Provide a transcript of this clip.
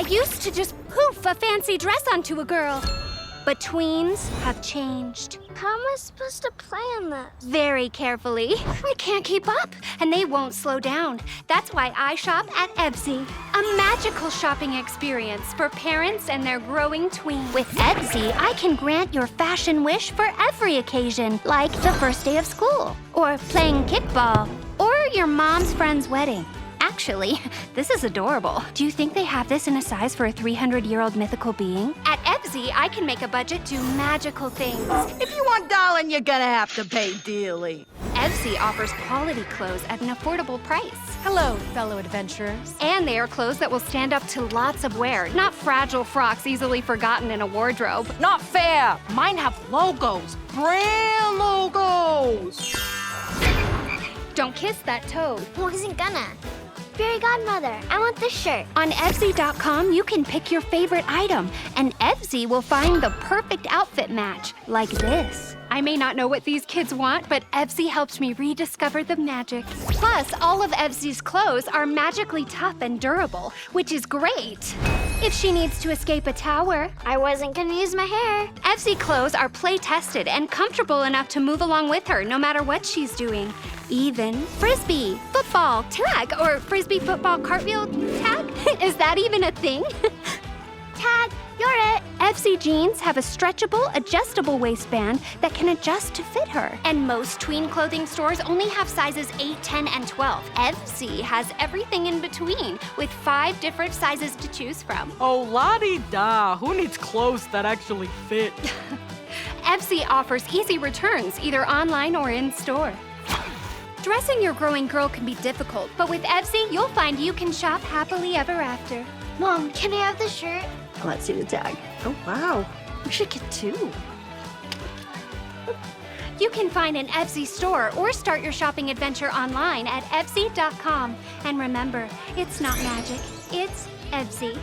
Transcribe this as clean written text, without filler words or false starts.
used to just poof a fancy dress onto a girl. But tweens have changed. How am I supposed to plan this? Very carefully. I can't keep up, and they won't slow down. That's why I shop at Evsie, a magical shopping experience for parents and their growing tweens. With Evsie, I can grant your fashion wish for every occasion, like the first day of school, or playing kickball, or your mom's friend's wedding. Actually, this is adorable. Do you think they have this in a size for a 300-year-old mythical being? At Evsie, I can make a budget do magical things. If you want darling, you're gonna have to pay dearly. Evsie offers quality clothes at an affordable price. Hello, fellow adventurers. And they are clothes that will stand up to lots of wear, not fragile frocks easily forgotten in a wardrobe. Not fair. Mine have logos. Brand logos. Don't kiss that toad. Wasn't gonna. Fairy Godmother, I want this shirt. On Evsie.com, you can pick your favorite item, and Evsie will find the perfect outfit match, like this. I may not know what these kids want, but Evsie helps me rediscover the magic. Plus, all of Evsie's clothes are magically tough and durable, which is great. If she needs to escape a tower, I wasn't gonna use my hair. Evsie clothes are play-tested and comfortable enough to move along with her no matter what she's doing. Even frisbee, football, tag, or frisbee football cartwheel tag? Is that even a thing? Tag, you're it. Evsie jeans have a stretchable, adjustable waistband that can adjust to fit her. And most tween clothing stores only have sizes 8, 10, and 12. Evsie has everything in between, with 5 different sizes to choose from. Oh, la-di-da. Who needs clothes that actually fit? Evsie offers easy returns, either online or in-store. Dressing your growing girl can be difficult, but with Evsie, you'll find you can shop happily ever after. Mom, can I have the shirt? Let's see the tag. Oh, wow. We should get 2. You can find an Evsie store or start your shopping adventure online at Evsie.com. And remember, it's not magic, it's Evsie.